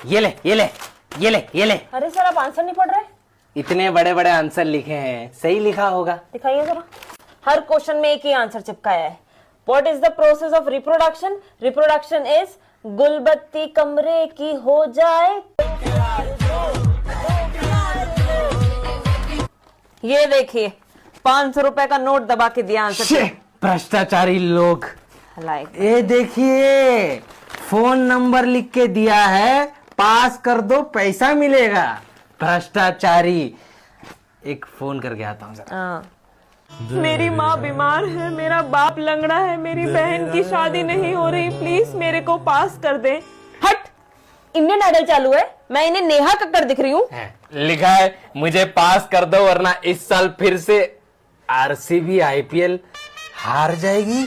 ये ले ये ले ये ले ये ले। अरे सर आप आंसर नहीं पढ़ रहे? इतने बड़े बड़े आंसर लिखे हैं, सही लिखा होगा। दिखाइए जरा। हर क्वेश्चन में एक ही आंसर चिपकाया है। What is the process of reproduction? Reproduction is Gulbatti कमरे की हो जाए। ये देखिए 500 रुपए का नोट दबा के दिया आंसर। भ्रष्टाचारी लोग। लाइक ये देखिए फोन नंबर लिख के दिया है, पास कर दो पैसा मिलेगा। भ्रष्टाचारी। एक फोन करके आता हूँ जरा। मेरी माँ बीमार है, मेरा बाप लंगड़ा है, मेरी बहन की शादी नहीं हो रही, प्लीज मेरे को पास कर दे। हट, इंडियन आइडल चालू है, मैं इन्हें नेहा कक्कड़ दिख रही हूँ। लिखा है मुझे पास कर दो वरना इस साल फिर से आरसीबी आईपीएल हार जाएगी।